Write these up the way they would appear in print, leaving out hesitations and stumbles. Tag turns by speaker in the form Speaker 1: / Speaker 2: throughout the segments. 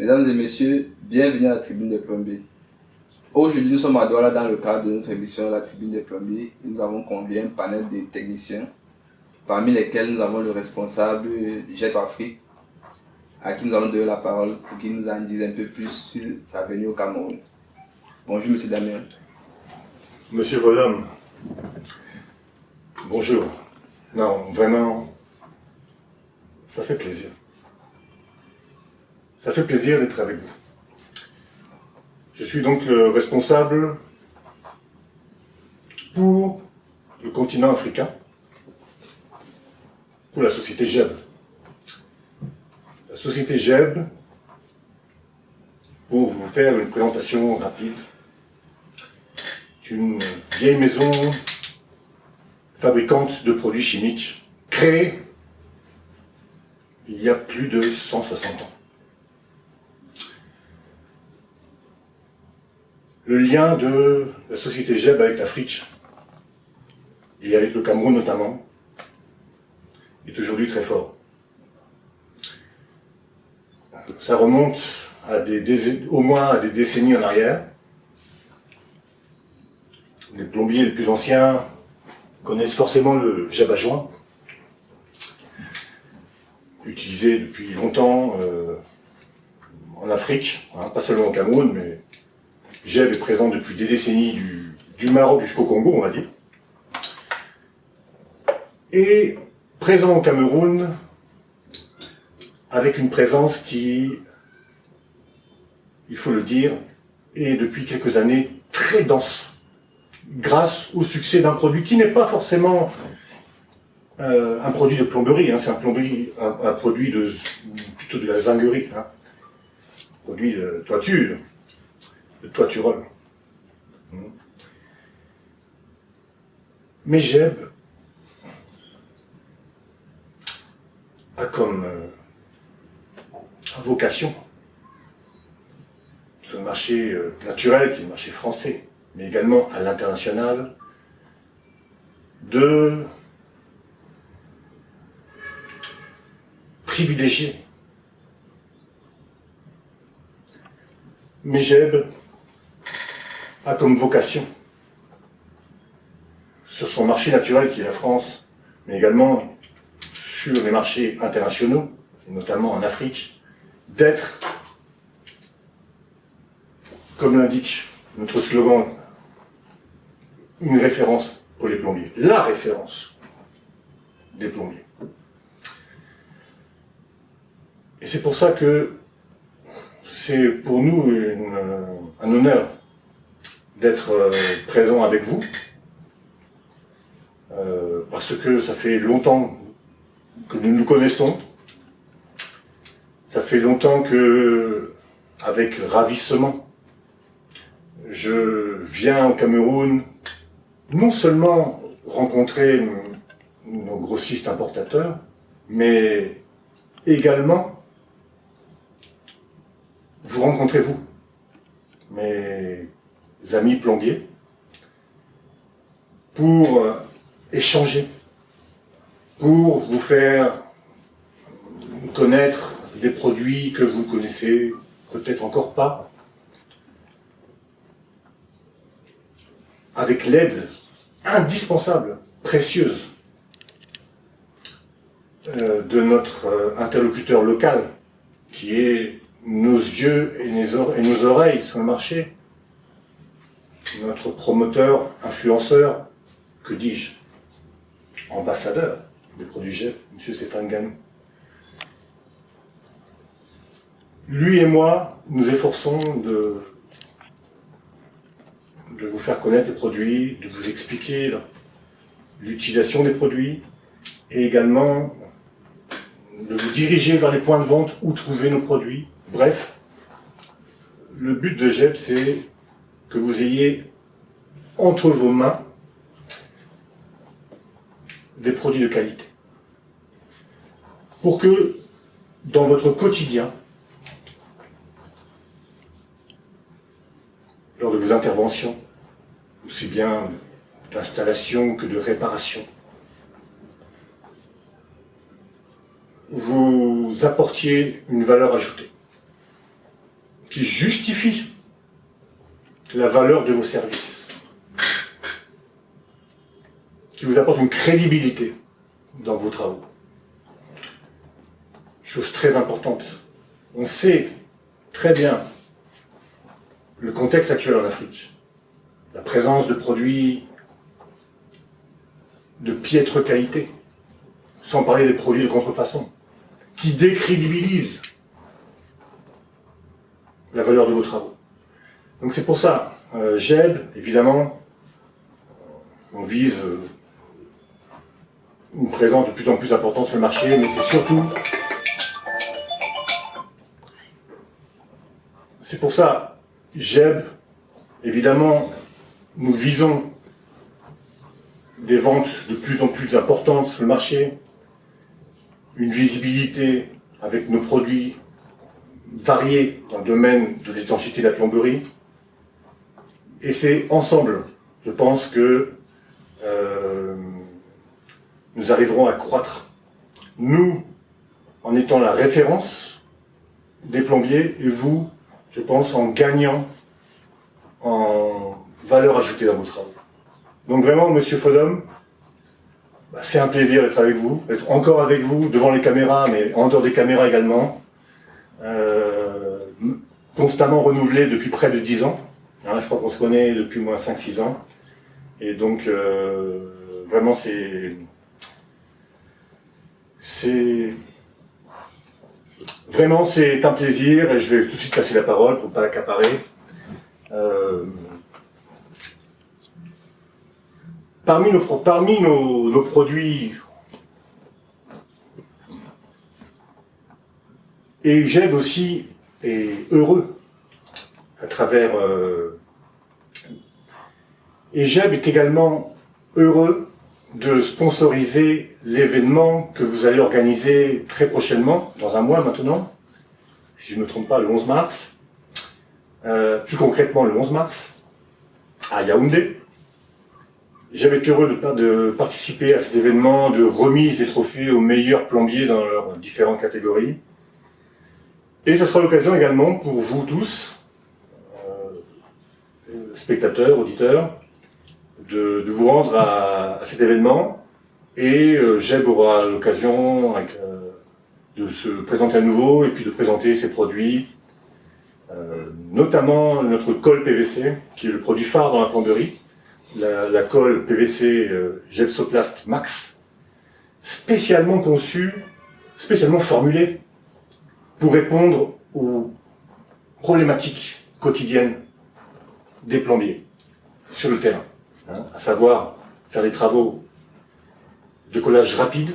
Speaker 1: Mesdames et messieurs, bienvenue à la tribune des plombiers. Aujourd'hui, nous sommes à Douala dans le cadre de notre émission La tribune des plombiers. Et nous avons convié un panel de techniciens, parmi lesquels nous avons le responsable JEP Afrique, à qui nous allons donner la parole pour qu'il nous en dise un peu plus sur sa venue au Cameroun. Bonjour, monsieur Damien.
Speaker 2: Monsieur Vodam, bonjour. Non, vraiment, ça fait plaisir. Ça fait plaisir d'être avec vous. Je suis donc le responsable pour le continent africain, pour la société JEB. La société JEB, pour vous faire une présentation rapide, est une vieille maison fabricante de produits chimiques, créée il y a plus de 160 ans. Le lien de la société JEB avec l'Afrique, et avec le Cameroun notamment, est aujourd'hui très fort. Ça remonte à au moins à des décennies en arrière. Les plombiers les plus anciens connaissent forcément le JEB à joint, utilisé depuis longtemps en Afrique, hein, pas seulement au Cameroun, mais JEB est présent depuis des décennies du Maroc jusqu'au Congo, on va dire. Et présent au Cameroun, avec une présence qui, il faut le dire, est depuis quelques années très dense, grâce au succès d'un produit qui n'est pas forcément un produit de plomberie, hein, c'est un produit plutôt de la zinguerie, hein, produit de toiture, de toiturole. Mais JEB a comme vocation, sur le marché naturel, qui est le marché français, mais également à l'international, de privilégier. Mais JEB a comme vocation, sur son marché naturel qui est la France, mais également sur les marchés internationaux, et notamment en Afrique, d'être, comme l'indique notre slogan, une référence pour les plombiers, la référence des plombiers. Et c'est pour ça que c'est pour nous un honneur d'être présent avec vous, parce que ça fait longtemps que nous nous connaissons, ça fait longtemps que, avec ravissement, je viens au Cameroun, non seulement rencontrer nos grossistes importateurs, mais également vous rencontrez vous, mes amis plombiers, pour échanger, pour vous faire connaître des produits que vous connaissez peut-être encore pas, avec l'aide indispensable, précieuse, de notre interlocuteur local, qui est nos yeux et nos oreilles sur le marché, notre promoteur, influenceur, que dis-je, ambassadeur des produits JEB, M. Stéphane Ganou. Lui et moi, nous efforçons de vous faire connaître les produits, de vous expliquer l'utilisation des produits, et également de vous diriger vers les points de vente où trouver nos produits. Bref, le but de JEB, c'est que vous ayez entre vos mains des produits de qualité. Pour que, dans votre quotidien, lors de vos interventions, aussi bien d'installation que de réparation, – vous apportiez une valeur ajoutée. qui justifie la valeur de vos services, qui vous apporte une crédibilité dans vos travaux. Chose très importante. On sait très bien le contexte actuel en Afrique. La présence de produits de piètre qualité, sans parler des produits de contrefaçon, qui décrédibilisent la valeur de vos travaux. Donc c'est pour ça, GEB, évidemment, on vise une présence de plus en plus importante sur le marché, mais c'est pour ça, GEB, évidemment, nous visons des ventes de plus en plus importantes sur le marché, une visibilité avec nos produits variés dans le domaine de l'étanchéité de la plomberie. Et c'est ensemble, je pense que nous arriverons à croître. Nous, en étant la référence des plombiers, et vous, je pense, en gagnant en valeur ajoutée dans vos travaux. Donc vraiment, Monsieur Fodom, c'est un plaisir d'être avec vous, d'être encore avec vous, devant les caméras, mais en dehors des caméras également. Constamment renouvelé depuis près de 10 ans. Hein, je crois qu'on se connaît depuis moins 5-6 ans. Et donc, vraiment, c'est un plaisir, et je vais tout de suite passer la parole pour ne pas l'accaparer. Parmi nos produits, et GEB aussi est heureux à travers... et GEB est également heureux de sponsoriser l'événement que vous allez organiser très prochainement, dans un mois maintenant, si je ne me trompe pas, le 11 mars, plus concrètement le 11 mars, à Yaoundé. J'avais été heureux de participer à cet événement de remise des trophées aux meilleurs plombiers dans leurs différentes catégories. Et ce sera l'occasion également pour vous tous, spectateurs, auditeurs, de vous rendre à cet événement. Et GEB aura l'occasion de se présenter à nouveau et puis de présenter ses produits, notamment notre colle PVC, qui est le produit phare dans la plomberie. La colle PVC GEB Soplast Max, spécialement conçue, spécialement formulée pour répondre aux problématiques quotidiennes des plombiers sur le terrain, hein, à savoir faire des travaux de collage rapide,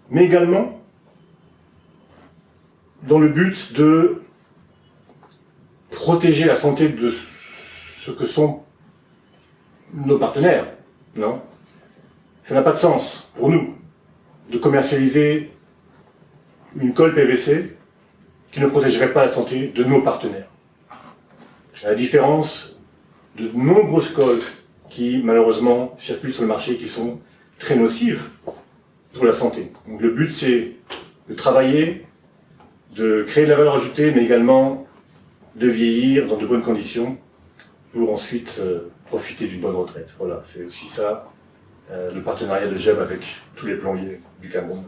Speaker 2: mais également dans le but de protéger la santé de ce que sont nos partenaires, non? Ça n'a pas de sens pour nous de commercialiser une colle PVC qui ne protégerait pas la santé de nos partenaires. À la différence de nombreuses colles qui, malheureusement, circulent sur le marché, qui sont très nocives pour la santé. Donc le but, c'est de travailler, de créer de la valeur ajoutée, mais également de vieillir dans de bonnes conditions pour ensuite profiter d'une bonne retraite. Voilà, c'est aussi ça, le partenariat de GEB avec tous les plombiers du Cameroun,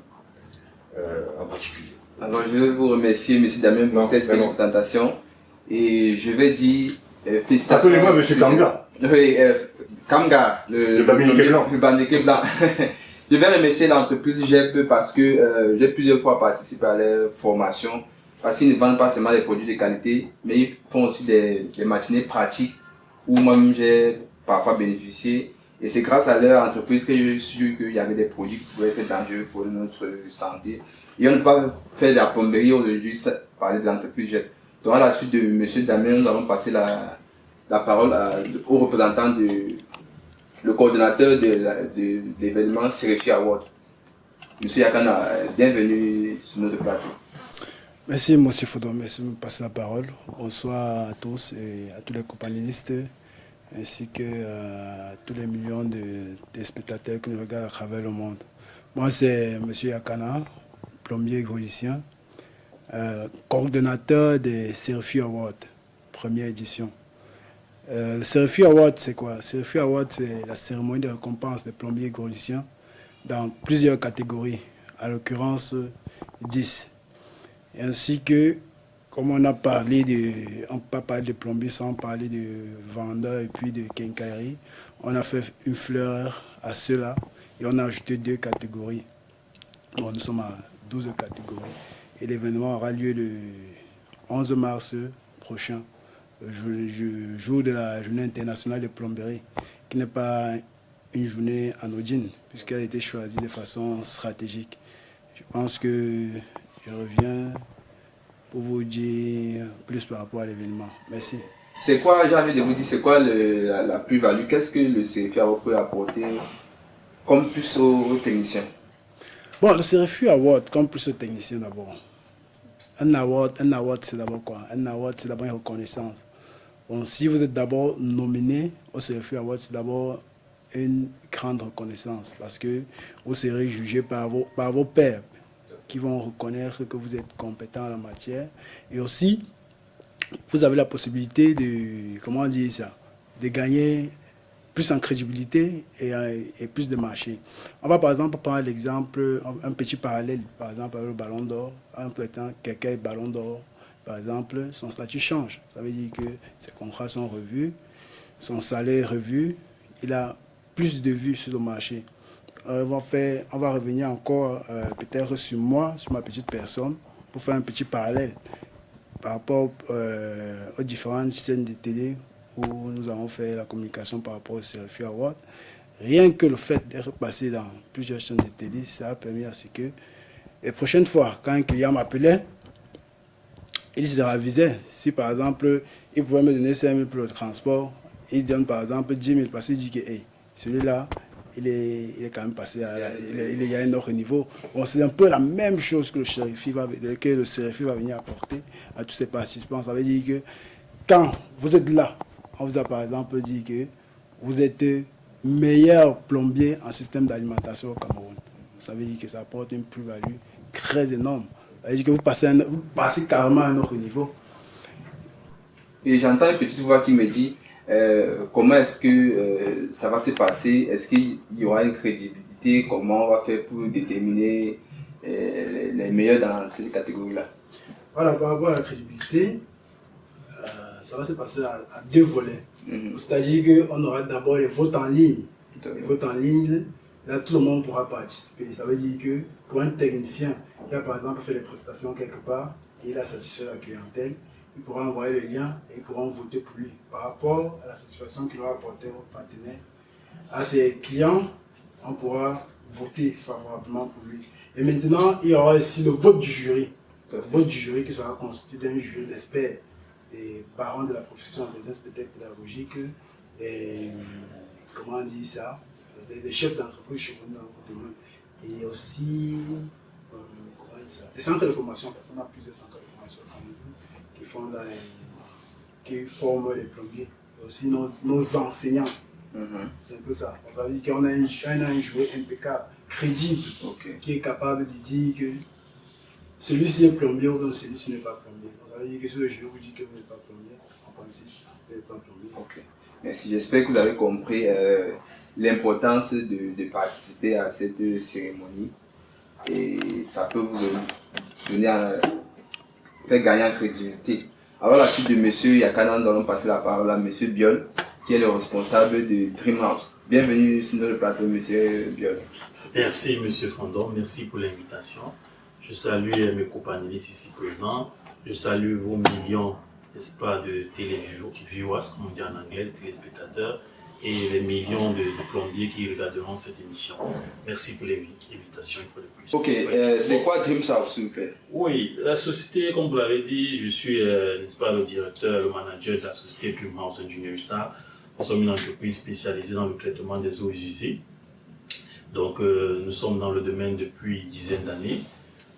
Speaker 2: en particulier.
Speaker 1: Alors, je veux vous remercier, M. Damien, pour cette belle présentation. Et je vais dire félicitations.
Speaker 2: Appelez-moi M. Kanga.
Speaker 1: Oui, Kanga, le
Speaker 2: Bamileke blanc.
Speaker 1: Le Bamileke blanc. Je vais remercier l'entreprise GEB parce que j'ai plusieurs fois participé à leur formation. Parce qu'ils ne vendent pas seulement des produits de qualité, mais ils font aussi des matinées pratiques où moi-même j'ai parfois bénéficié. Et c'est grâce à leur entreprise que je suis sûr qu'il y avait des produits qui pouvaient être dangereux pour notre santé. Et on ne peut pas faire de la plomberie aujourd'hui sans parler de l'entreprise GEB. Donc à la suite de M. Damien, nous allons passer la parole au représentant le coordonnateur de l'événement Serefi Award. M. Yakana, bienvenue sur notre plateau.
Speaker 3: Merci, M. Fodom, merci de me passer la parole. Bonsoir à tous et à tous les compagnonnistes, ainsi que à tous les millions de spectateurs qui nous regardent à travers le monde. Moi, c'est M. Yakana, plombier hydraulicien. coordonnateur des Serfi Awards, première édition. Le Serfi Award, c'est quoi? Le Serfi Award, c'est la cérémonie de récompense des plombiers gauliciens dans plusieurs catégories, à l'occurrence 10. Et ainsi que, comme on a parlé on ne peut pas parler de plombiers sans parler de vendeurs et puis de quincaillerie, on a fait une fleur à cela et on a ajouté 2 catégories. Bon, nous sommes à 12 catégories. Et l'événement aura lieu le 11 mars prochain, le jour de la journée internationale de plomberie, qui n'est pas une journée anodine, puisqu'elle a été choisie de façon stratégique. Je pense que je reviens pour vous dire plus par rapport à l'événement. Merci.
Speaker 1: C'est quoi, j'ai envie de vous dire, c'est quoi la plus-value? Qu'est-ce que le CRFI peut apporter comme plus aux techniciens?
Speaker 3: Bon, le CRFI Award, comme plus aux techniciens d'abord. Un award c'est d'abord quoi? Un award, c'est d'abord une reconnaissance. Bon, si vous êtes d'abord nominé au CRFI Award, c'est d'abord une grande reconnaissance parce que vous serez jugé par vos pairs qui vont reconnaître que vous êtes compétent en la matière. Et aussi, vous avez la possibilité de, comment dire ça, de gagner plus en crédibilité et plus de marché. On va par exemple prendre l'exemple, un petit parallèle, par exemple avec le Ballon d'Or. Un prétend quelqu'un est Ballon d'Or, par exemple, son statut change. Ça veut dire que ses contrats sont revus, son salaire est revu, il a plus de vues sur le marché. On va revenir encore peut-être sur moi, sur ma petite personne, pour faire un petit parallèle par rapport aux différentes chaînes de télé où nous avons fait la communication par rapport au CRFI Award. Rien que le fait d'être passé dans plusieurs chaînes de télé, ça a permis à ce que les prochaines fois, quand un client m'appelait, il se ravisait. Si par exemple, il pouvait me donner 5 000 pour le transport, il donne par exemple 10 000 parce qu'il dit que hey, celui-là, il est quand même passé il y a un autre niveau. Bon, c'est un peu la même chose que le CRFI va venir apporter à tous ces participants. Ça veut dire que quand vous êtes là, on vous a par exemple dit que vous êtes meilleur plombier en système d'alimentation au Cameroun. Ça veut dire que ça apporte une plus-value très énorme. Ça veut dire que vous passez carrément à un autre niveau.
Speaker 1: Et j'entends une petite voix qui me dit comment est-ce que ça va se passer? Est-ce qu'il y aura une crédibilité? Comment on va faire pour déterminer les meilleurs dans cette catégorie-là?
Speaker 3: Voilà, par rapport à la crédibilité, ça va se passer à 2 volets. C'est-à-dire qu'on aura d'abord les votes en ligne. Les votes en ligne, là, tout le monde pourra participer. Ça veut dire que pour un technicien qui a par exemple fait les prestations quelque part et il a satisfait la clientèle, il pourra envoyer le lien et ils pourront voter pour lui par rapport à la satisfaction qu'il aura apportée aux partenaires. À ses clients, on pourra voter favorablement pour lui. Et maintenant, il y aura aussi le vote du jury. Le vote du jury qui sera constitué d'un jury d'experts, des parents de la profession, des inspecteurs pédagogiques, comment on dit ça, des chefs d'entreprise chevronnés dans le domaine. Et aussi, comment on dit ça, des centres de formation, parce qu'on a plusieurs centres de formation qui forment les plombiers. Et aussi nos enseignants. C'est un peu ça. Ça veut dire qu'on a un joueur impeccable, crédible, qui est capable de dire que celui-ci est plombier ou non, celui-ci n'est pas plombier. Ça veut dire que si le jury vous dit que vous n'êtes pas plombier, en principe, vous n'êtes pas plombier.
Speaker 1: Ok. Merci. J'espère que vous avez compris l'importance de participer à cette cérémonie. Et ça peut vous donner faire gagner en crédibilité. Alors, la suite de M. Yakana, nous allons passer la parole à M. Biol, qui est le responsable de Dreamhouse. Bienvenue sur notre plateau, M. Biol.
Speaker 4: Merci, M. Fondon. Merci pour l'invitation. Je salue mes compagnonnistes ici présents. Je salue vos millions, n'est-ce pas, de téléviewers, comme on dit en anglais, de téléspectateurs, et les millions de plombiers qui regarderont cette émission. Merci pour l'invitation, une fois de plus.
Speaker 1: Ok, c'est quoi Dreamhouse, s'il vous plaît?
Speaker 4: Oui, la société, comme vous l'avez dit, je suis, n'est-ce pas, le directeur, le manager de la société Dreamhouse Engineering SAR. Nous sommes une entreprise spécialisée dans le traitement des eaux usées. Donc, nous sommes dans le domaine depuis une dizaine d'années,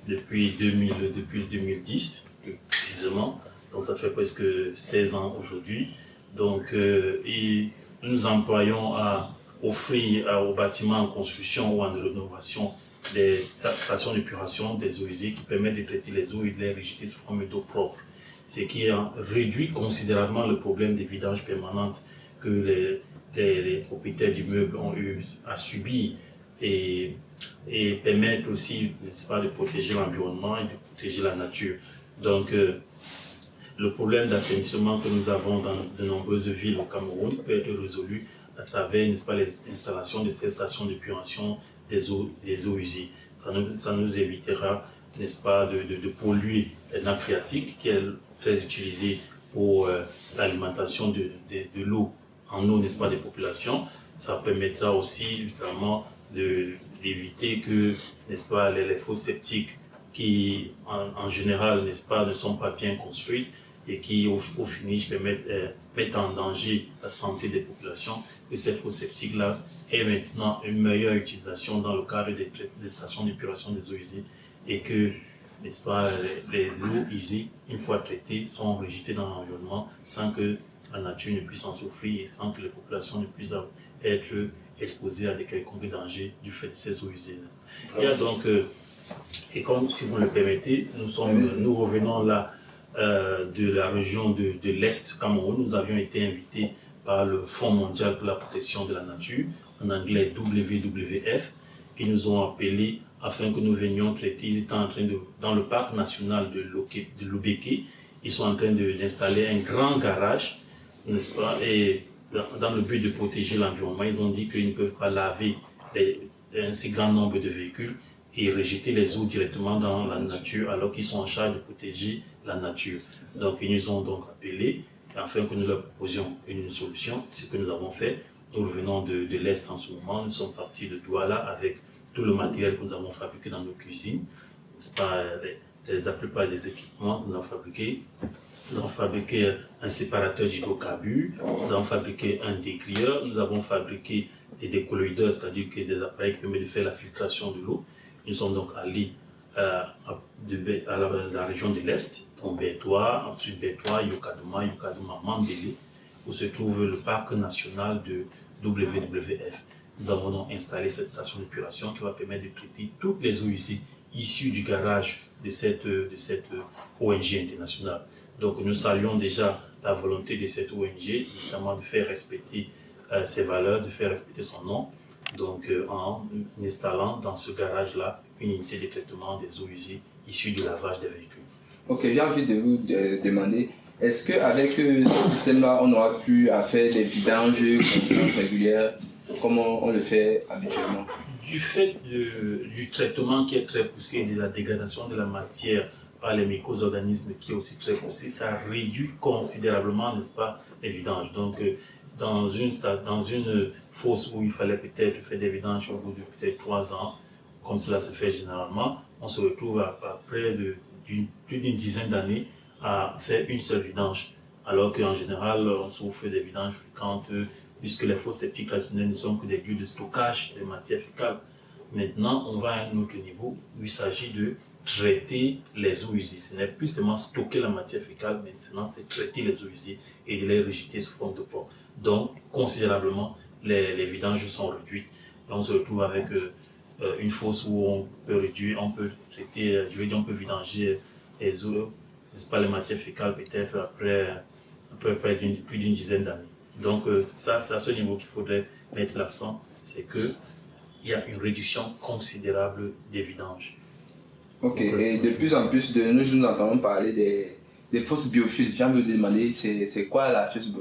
Speaker 4: depuis 2010, précisément. Donc, ça fait presque 16 ans aujourd'hui. Donc, et nous nous employons à offrir aux bâtiments en construction ou en rénovation des stations d'épuration des eaux usées qui permettent de traiter les eaux et de les rejeter sous forme d'eau propre. Ce qui a réduit considérablement le problème des vidanges permanentes que les propriétaires d'immeubles ont eu à subir et permettre aussi, n'est-ce pas, de protéger l'environnement et de protéger la nature. Donc, le problème d'assainissement que nous avons dans de nombreuses villes au Cameroun peut être résolu à travers, n'est-ce pas, l'installation de ces stations d'épuration des eaux usées. Ça nous évitera, n'est-ce pas, de polluer les nappes phréatiques qui est très utilisée pour l'alimentation de l'eau en eau, n'est-ce pas, des populations. Ça permettra aussi, évidemment, d'éviter que, n'est-ce pas, les fosses septiques qui, en général, n'est-ce pas, ne sont pas bien construites et qui, au finish, mettent en danger la santé des populations, que cette fosse septique-là ait maintenant une meilleure utilisation dans le cadre des stations d'épuration des eaux usées et que, n'est-ce pas, les eaux usées, une fois traitées, sont rejetées dans l'environnement sans que la nature ne puisse en souffrir et sans que les populations ne puissent être exposées à des quelconques dangers du fait de ces eaux usées. Il y a donc, et comme si vous me le permettez, nous revenons là de la région de l'Est Cameroun. Nous avions été invités par le Fonds mondial pour la protection de la nature, en anglais WWF, qui nous ont appelés afin que nous venions traiter. Ils étaient en train dans le parc national de Lobeke, ils sont en train d'installer un grand garage, n'est-ce pas, et dans le but de protéger l'environnement, ils ont dit qu'ils ne peuvent pas laver un si grand nombre de véhicules et rejeter les eaux directement dans la nature alors qu'ils sont en charge de protéger la nature. Donc ils nous ont donc appelés afin que nous leur proposions une solution. Ce que nous avons fait, nous revenons de l'Est en ce moment, nous sommes partis de Douala avec tout le matériel que nous avons fabriqué dans nos cuisines, c'est pas la plupart des équipements que nous avons fabriqués. Nous avons fabriqué un séparateur d'hydrocarbures, nous avons fabriqué un décrieur, nous avons fabriqué des décolloïdeurs, c'est-à-dire que des appareils qui permettent de faire la filtration de l'eau. Nous sommes donc allés à la région de l'Est, en Bétois, ensuite Bétois, Yokaduma, Mandélé, où se trouve le parc national de WWF. Nous avons donc installé cette station d'épuration qui va permettre de traiter toutes les eaux usées issues du garage de cette ONG internationale. Donc nous saluons déjà la volonté de cette ONG, notamment de faire respecter ses valeurs, de faire respecter son nom, donc en installant dans ce garage-là une unité de traitement des eaux usées issues du lavage des véhicules.
Speaker 1: Ok, j'ai envie de vous demander, est-ce qu'avec ce système-là, on aura pu faire des vidanges régulières, comme on le fait habituellement?
Speaker 4: Du fait du traitement qui est très poussé, de la dégradation de la matière par les micro-organismes qui est aussi très poussé, ça réduit considérablement, n'est-ce pas, les vidanges. Donc, dans une fosse où il fallait peut-être faire des vidanges au bout de peut-être 3 ans, comme cela se fait généralement, on se retrouve après plus d'une dizaine d'années à faire une seule vidange. Alors qu'en général, on souffre des vidanges fréquentes, puisque les fosses septiques traditionnelles ne sont que des lieux de stockage des matières fécales. Maintenant, on va à un autre niveau où il s'agit de traiter les eaux usées. Ce n'est plus seulement stocker la matière fécale, mais maintenant c'est traiter les eaux usées et de les rejeter sous forme de porc. Donc, considérablement, les vidanges sont réduites. Là, on se retrouve avec une fosse où on peut réduire, on peut traiter, on peut vidanger les eaux, n'est-ce pas, les matières fécales peut-être après plus d'une dizaine d'années. Donc, c'est à ce niveau qu'il faudrait mettre l'accent, c'est qu'il y a une réduction considérable des vidanges.
Speaker 1: Ok, et de plus en plus de nos jours, nous entendons parler des fosses biophiles. J'ai envie de demander, c'est quoi la fosse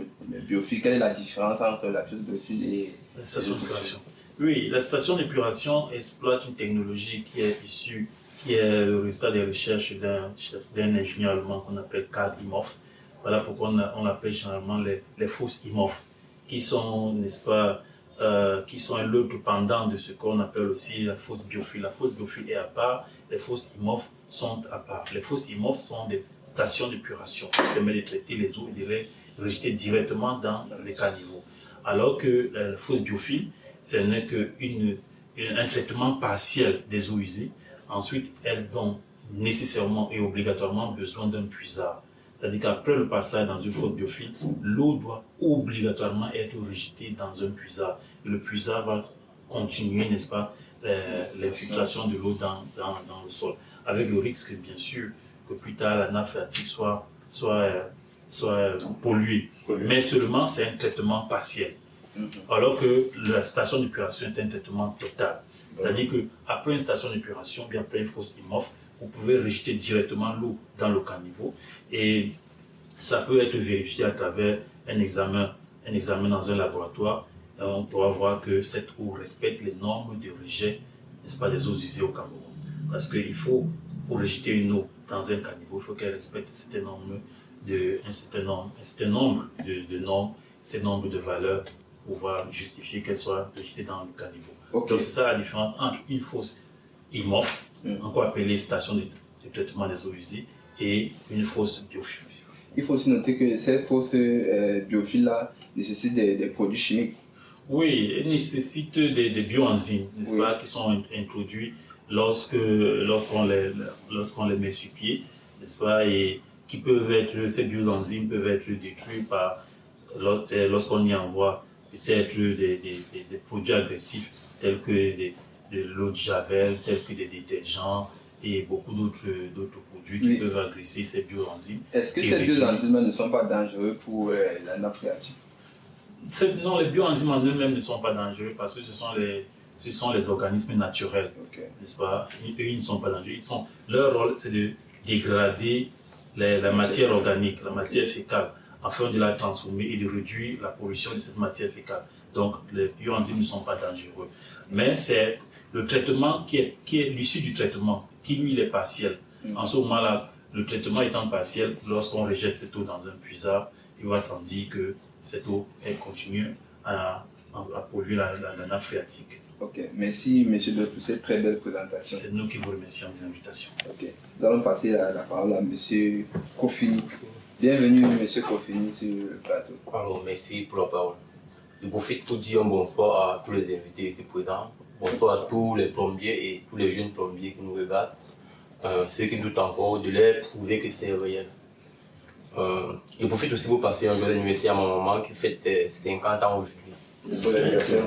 Speaker 1: biophile? Quelle est la différence entre la fosse biophile et
Speaker 4: la station d'épuration? Oui, la station d'épuration exploite une technologie qui est le résultat des recherches d'un ingénieur allemand qu'on appelle Karl Imhoff. Voilà pourquoi on appelle généralement les fosses Imhoff, qui sont, n'est-ce pas, qui sont l'autre pendant de ce qu'on appelle aussi la fosse biophile. La fosse biophile est à part, les fosses Imhoff sont à part. Les fosses Imhoff sont des stations d'épuration qui permettent de traiter les eaux et de les rejeter directement dans les caniveaux. Alors que la fosse biophile, ce n'est qu'un traitement partiel des eaux usées. Ensuite, elles ont nécessairement et obligatoirement besoin d'un puisard. C'est-à-dire qu'après le passage dans une fosse biophile, l'eau doit obligatoirement être rejetée dans un puisard. Le puisard va continuer, n'est-ce pas, l'infiltration de l'eau dans le sol, avec le risque, bien sûr, que plus tard la nappe phréatique soit polluée. Mais seulement, c'est un traitement partiel. Alors que la station d'épuration est un traitement total. C'est-à-dire qu'après une station d'épuration, bien après une fosse IMOF, vous pouvez rejeter directement l'eau dans le caniveau et ça peut être vérifié à travers un examen dans un laboratoire. Et on pourra voir que cette eau respecte les normes de rejet, n'est-ce pas, des eaux usées au Cameroun. Parce qu'il faut, pour rejeter une eau dans un caniveau, il faut qu'elle respecte un certain nombre de normes, un nombre de valeurs pour pouvoir justifier qu'elle soit rejetée dans le caniveau. Okay. Donc c'est ça la différence entre une fosse IMOF, encore appelée station de traitement des eaux usées, et une fosse biophile.
Speaker 1: Il faut aussi noter que ces fosses biophiles-là nécessitent des produits chimiques.
Speaker 4: Oui, elles nécessitent des bioenzymes, n'est-ce pas, qui sont introduits lorsqu'on les met sur pied, n'est-ce pas, et ces bioenzymes peuvent être détruits lorsqu'on y envoie peut-être des produits agressifs tels que de l'eau de javel, tels que des détergents et beaucoup d'autres produits qui peuvent agresser ces bioenzymes.
Speaker 1: Est-ce que ces bioenzymes ne sont pas dangereux pour la nappe phréatique?
Speaker 4: Non, les bioenzymes en eux-mêmes ne sont pas dangereux parce que ce sont les organismes naturels, n'est-ce pas? Eux, ils ne sont pas dangereux. Leur rôle, c'est de dégrader la matière organique, la matière fécale, afin de la transformer et de réduire la pollution de cette matière fécale. Donc, les bioenzymes ne sont pas dangereux. Mais c'est le traitement qui est l'issue du traitement, qui lui, il est partiel. En ce moment-là, le traitement étant partiel, lorsqu'on rejette cette eau dans un puisard, il va s'en dire que cette eau, elle continue à polluer la nappe phréatique.
Speaker 1: Ok, merci M. Delp pour cette très belle présentation.
Speaker 4: C'est nous qui vous remercions de l'invitation.
Speaker 1: Ok, nous allons passer la parole à M. Kofini. Bienvenue M. Kofini sur le plateau.
Speaker 5: Alors, merci pour la parole. Je profite pour dire un bonsoir à tous les invités ici présents. Bonsoir à tous les plombiers et tous les jeunes plombiers qui nous regardent. Ceux qui doutent encore de leur prouver que c'est réel. Je profite aussi pour passer un joyeux anniversaire à ma maman qui fête ses 50 ans aujourd'hui.
Speaker 2: Bon anniversaire.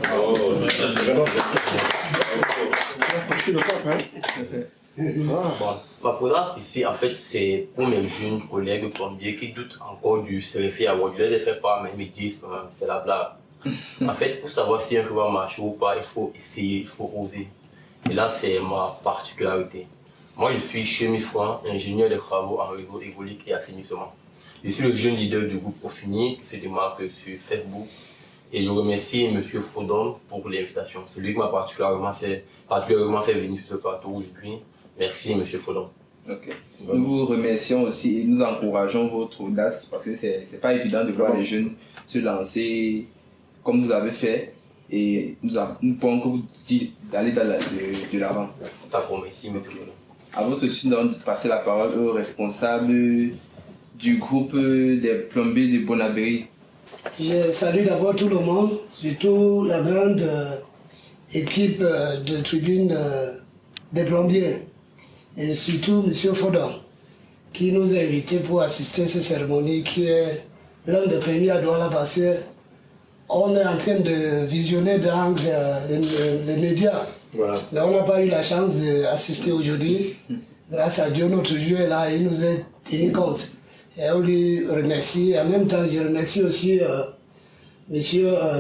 Speaker 5: Bon, ma présence ici, en fait, c'est pour mes jeunes collègues plombiers qui doutent encore du CRFI à Word. Je les ai fait part, mais ils me disent c'est la blague. En fait, pour savoir si un jour va marcher ou pas, il faut essayer, il faut oser. Et là, c'est ma particularité. Moi, je suis chemifroid, ingénieur de travaux en réseau hydraulique et assainissement. Je suis le jeune leader du groupe Profini qui se démarque sur Facebook. Et je remercie M. Fodon pour l'invitation. C'est lui qui m'a particulièrement fait venir sur ce plateau aujourd'hui. Merci M. Fodon.
Speaker 1: Okay. Nous vous remercions aussi et nous encourageons votre audace parce que c'est pas évident de voir les jeunes se lancer comme vous avez fait et nous pouvons que vous dire d'aller de l'avant.
Speaker 5: D'accord, merci M. Fodon.
Speaker 1: À votre suite, nous allons passer la parole au responsable du groupe des plombiers de Bonabéry.
Speaker 6: Je salue d'abord tout le monde, surtout la grande équipe de tribune des plombiers et surtout M. Fodon qui nous a invités pour assister à cette cérémonie qui est l'un des premiers à Douala parce qu'on est en train de visionner dans les médias. Voilà. Mais on n'a pas eu la chance d'assister aujourd'hui. Grâce à Dieu, notre Dieu est là et il nous a tenu compte. Et on lui remercie. Et en même temps, je remercie aussi M.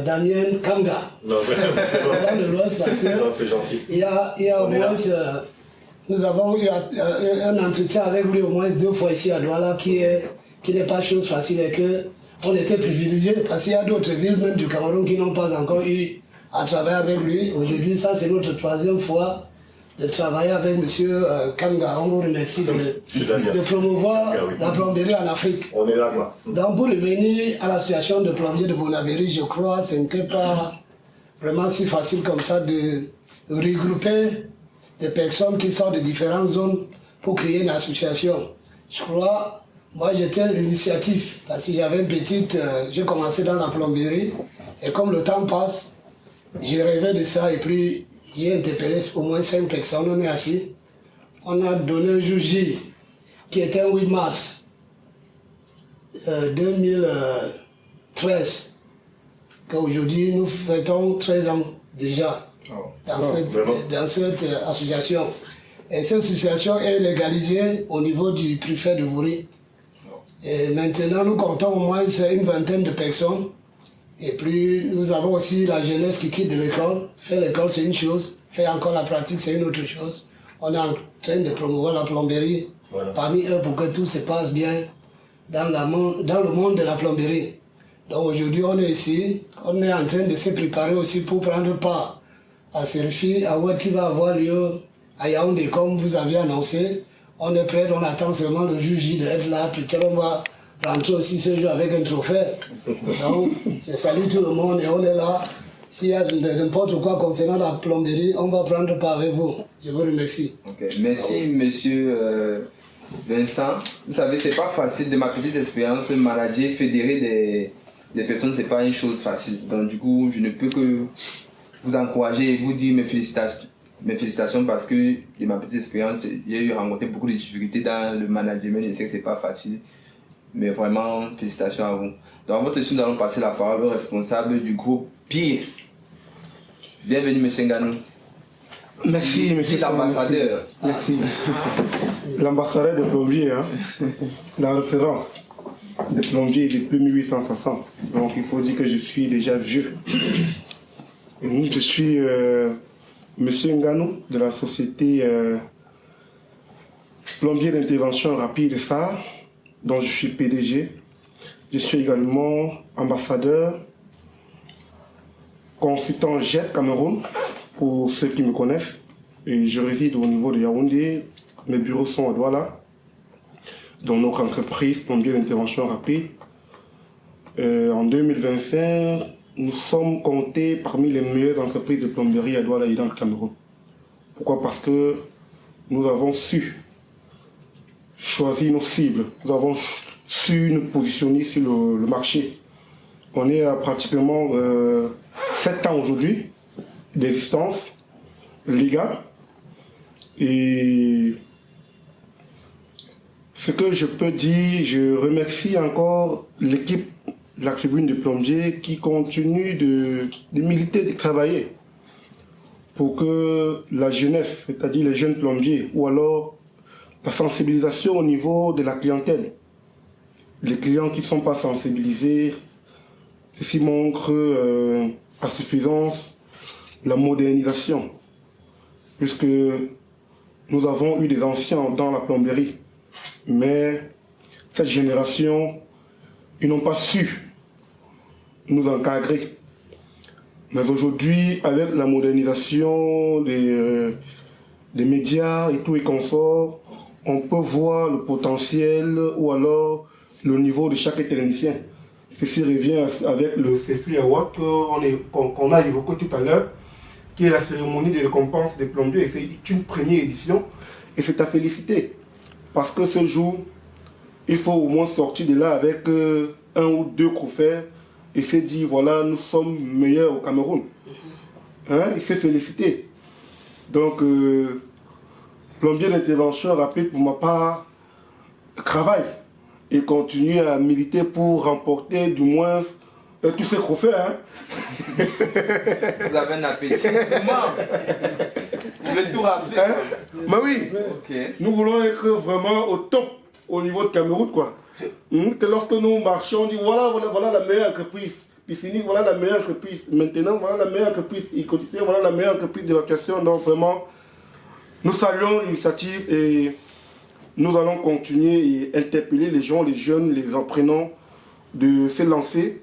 Speaker 6: Damien Kanga.
Speaker 2: Non,
Speaker 6: de l'Ouest parce que
Speaker 2: c'est gentil.
Speaker 6: Il y a au moins, nous avons eu un entretien avec lui au moins 2 fois ici à Douala qui n'est pas chose facile et qu'on était privilégiés parce qu'il y a d'autres villes même du Cameroun qui n'ont pas encore eu à travailler avec lui. Aujourd'hui, ça c'est notre 3e fois de travailler avec M. Kanga. On vous remercie de promouvoir la plomberie en Afrique.
Speaker 2: On est là, quoi.
Speaker 6: Donc pour revenir à l'association de plombiers de Bonabéry, je crois que ce n'était pas vraiment si facile comme ça de regrouper des personnes qui sortent de différentes zones pour créer une association. Je crois, moi j'étais l'initiative parce que j'avais une petite, j'ai commencé dans la plomberie et comme le temps passe, j'ai rêvé de ça et puis j'ai interpellé au moins 5 personnes, on est assis. On a donné un jour J, qui était un 8 mars 2013, qu'aujourd'hui nous fêtons 13 ans déjà. dans cette association. Et cette association est légalisée au niveau du préfet de Vouri. Et maintenant, nous comptons au moins une vingtaine de personnes. Et puis, nous avons aussi la jeunesse qui quitte de l'école. Faire l'école, c'est une chose. Faire encore la pratique, c'est une autre chose. On est en train de promouvoir la plomberie parmi eux pour que tout se passe bien dans le monde de la plomberie. Donc aujourd'hui, on est ici. On est en train de se préparer aussi pour prendre part à Serfi Award qui va avoir lieu à Yaoundé, comme vous avez annoncé. On est prêt, on attend seulement le juge d'être là. Peut-être on va rentrer aussi ce jour avec un trophée. Donc, je salue tout le monde et on est là. S'il y a n'importe quoi concernant la plomberie, on va prendre part avec vous. Je vous remercie.
Speaker 1: Okay. Merci, monsieur Vincent. Vous savez, c'est pas facile de ma petite expérience. Manager, fédérer des personnes, c'est pas une chose facile. Donc, du coup, je ne peux que vous encourager et vous dire mes félicitations parce que de ma petite expérience, j'ai eu rencontré beaucoup de difficultés dans le management. Je sais que c'est pas facile, mais vraiment, félicitations à vous. Donc, à votre tour, nous allons passer la parole au responsable du groupe PIR. Bienvenue, monsieur Nganou.
Speaker 7: Merci, monsieur
Speaker 1: l'ambassadeur.
Speaker 7: Merci. L'ambassadeur de plombier, hein, la référence de plombier depuis 1860. Donc, il faut dire que je suis déjà vieux. Je suis monsieur Nganou de la société plombier d'intervention rapide SAR, dont je suis PDG. Je suis également ambassadeur, consultant JET Cameroun, pour ceux qui me connaissent. Et je réside au niveau de Yaoundé. Mes bureaux sont à Douala, dans notre entreprise plombier d'intervention rapide. En 2025, nous sommes comptés parmi les meilleures entreprises de plomberie à Douala et dans le Cameroun. Pourquoi? Parce que nous avons su choisir nos cibles. Nous avons su nous positionner sur le marché. On est à pratiquement 7 ans aujourd'hui d'existence légale. Et ce que je peux dire, je remercie encore l'équipe de la tribune des plombiers qui continue de militer, de travailler pour que la jeunesse, c'est-à-dire les jeunes plombiers, ou alors la sensibilisation au niveau de la clientèle. Les clients qui ne sont pas sensibilisés, ceci montre à suffisance la modernisation, puisque nous avons eu des anciens dans la plomberie, mais cette génération, ils n'ont pas su nous encadrer. Mais aujourd'hui, avec la modernisation des médias et tout et consorts, on peut voir le potentiel ou alors le niveau de chaque technicien. Ceci revient avec le CFI Award qu'on a évoqué tout à l'heure, qui est la cérémonie de récompense des plombiers. C'est une première édition et c'est à féliciter. Parce que ce jour, il faut au moins sortir de là avec un ou deux trophées et se dire voilà, nous sommes meilleurs au Cameroun. Hein? Il faut féliciter. Donc, plombier d'intervention rapide pour ma part travaille et continue à militer pour remporter du moins tous ces trophées. Hein?
Speaker 1: Vous avez un appétit. Vous voulez tout rafler.
Speaker 7: Hein? Mais oui,
Speaker 1: okay.
Speaker 7: Nous voulons être vraiment au top au niveau de Cameroun, quoi. Que lorsque nous marchons, on dit voilà la meilleure entreprise. Piscine, voilà la meilleure entreprise. Maintenant, voilà la meilleure entreprise. Écoutez, voilà la meilleure entreprise d'évacuation. Donc vraiment, nous saluons l'initiative et nous allons continuer et interpeller les gens, les jeunes, les apprenants de se lancer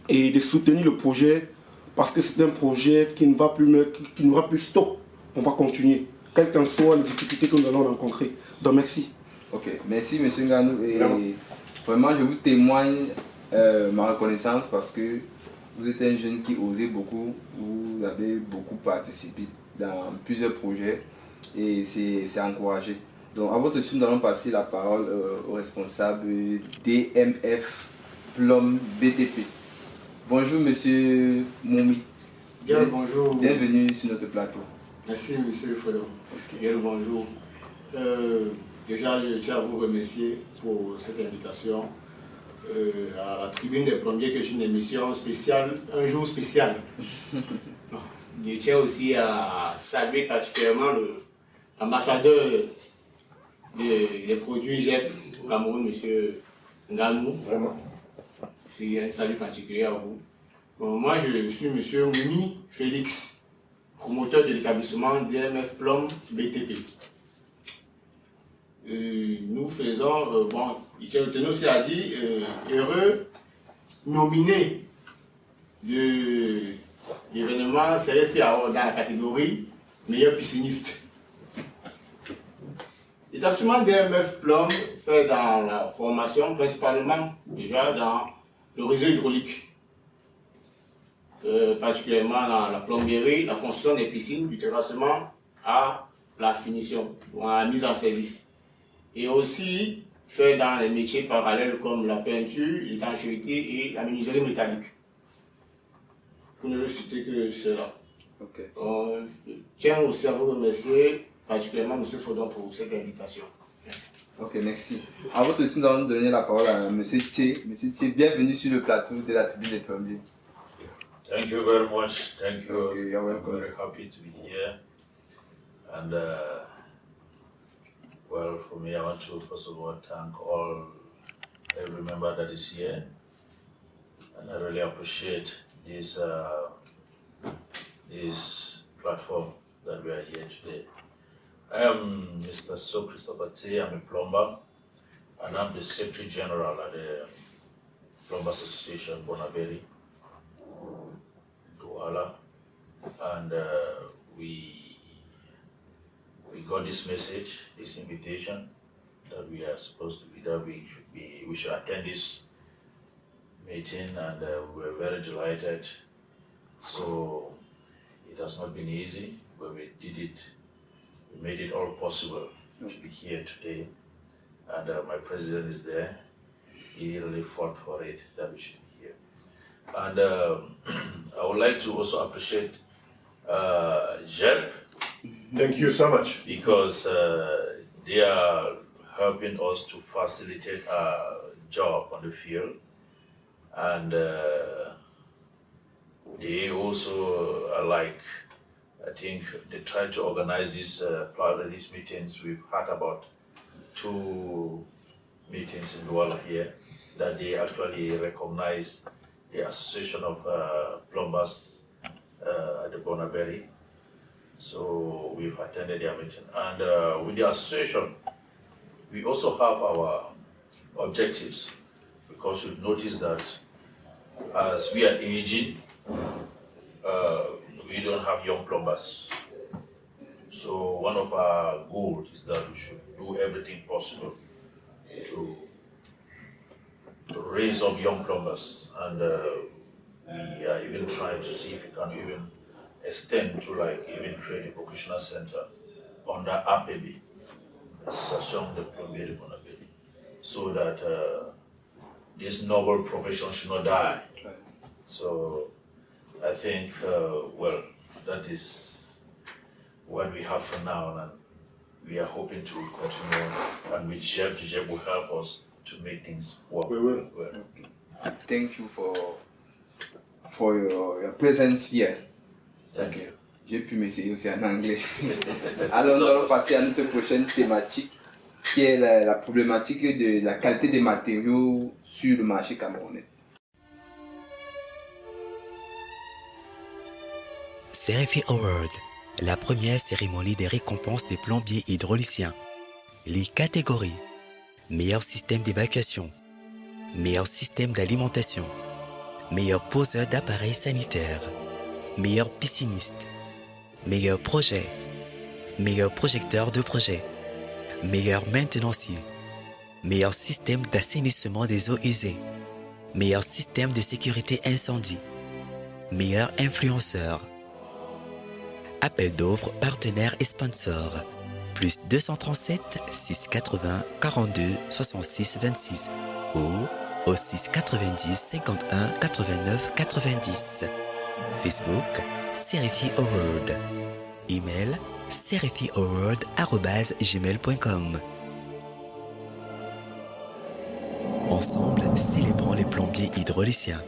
Speaker 7: et de soutenir le projet parce que c'est un projet qui ne va plus stop. On va continuer, quelles qu'en soient les difficultés que nous allons rencontrer. Donc merci.
Speaker 1: Ok, merci monsieur Nganou. Et vraiment, je vous témoigne ma reconnaissance parce que vous êtes un jeune qui osait beaucoup, vous avez beaucoup participé dans plusieurs projets et c'est encouragé. Donc à votre tour, nous allons passer la parole au responsable DMF Plom BTP. Bonjour monsieur Moumi.
Speaker 8: Bien, bonjour.
Speaker 1: Bienvenue sur notre plateau.
Speaker 8: Merci monsieur Fredon. Bien, bonjour. Déjà, je tiens à vous remercier pour cette invitation à la tribune des plombiers, qui est une émission spéciale, un jour spécial. Je tiens aussi à saluer particulièrement l'ambassadeur des produits GEP au Cameroun, M. Nganou.
Speaker 2: Vraiment.
Speaker 8: C'est un salut particulier à vous. Bon, moi, je suis M. Mouni Félix, promoteur de l'établissement DMF Plomb BTP. Nous faisons, je tenais aussi à dire, heureux nominé de l'événement CRFI Award dans la catégorie meilleur pisciniste. L'établissement DMF Plomb fait dans la formation principalement déjà dans le réseau hydraulique, particulièrement dans la plomberie, la construction des piscines, du terrassement à la finition, ou à la mise en service. Et aussi fait dans les métiers parallèles comme la peinture, l'étanchéité et la menuiserie métallique. Pour ne le citer que cela.
Speaker 1: Ok.
Speaker 8: Je tiens aussi à vous remercier, particulièrement M. Faudon, pour cette invitation. Merci.
Speaker 1: Ok, merci. À votre tour, nous allons donner la parole à M. Thier. M. Thier, bienvenue sur le plateau de la tribune des plombiers.
Speaker 9: Thank you very much. Thank you.
Speaker 1: Okay, you're welcome.
Speaker 9: I'm very happy to be here. And well, for me, I want to first of all thank every member that is here, and I really appreciate this platform that we are here today. I am Mr. So Christopher Thier. I'm a plumber, and I'm the Secretary General at the Plumbers Association Bonaberi, Douala, and we got this message, this invitation that we are supposed to be there. We should attend this meeting, and we were very delighted. So it has not been easy, but we did it. We made it all possible to be here today, and my president is there. He really fought for it that we should be here. And I would like to also appreciate JEP.
Speaker 2: Thank you so much.
Speaker 9: Because they are helping us to facilitate our job on the field, and they also are like, I think they try to organize these meetings. We've had about 2 meetings in Douala here that they actually recognize the Association of Plumbers at the Bonaberi. So we've attended their meeting. And with the association, we also have our objectives, because we've noticed that as we are aging, we don't have young plumbers. So one of our goals is that we should do everything possible to raise up young plumbers. And we are even trying to see if we can even extend to even create a vocational center under APB, Association de Plombiers de Bonaberi, so that this noble profession should not die. So I think, well, that is what we have for now, and we are hoping to continue, and with JEP will help us to make things work.
Speaker 2: We will.
Speaker 9: Well.
Speaker 1: Okay. Thank you for your presence here.
Speaker 9: Thank you.
Speaker 1: J'ai pu m'essayer aussi en anglais. Alors nous allons passer à notre prochaine thématique, qui est la problématique de la qualité des matériaux sur le marché camerounais.
Speaker 10: CRFI Award, la première cérémonie des récompenses des plombiers hydrauliciens. Les catégories: meilleur système d'évacuation, meilleur système d'alimentation, meilleur poseur d'appareils sanitaires, meilleur pisciniste, meilleur projet, meilleur projecteur de projet, meilleur maintenancier, meilleur système d'assainissement des eaux usées, meilleur système de sécurité incendie, meilleur influenceur. Appel d'offres, partenaires et sponsors. Plus 237 680 42 66 26 ou au 690 51 89 90. Facebook, CRFI Award. Email, crfiaward@gmail.com. Ensemble, célébrons les plombiers hydrauliciens.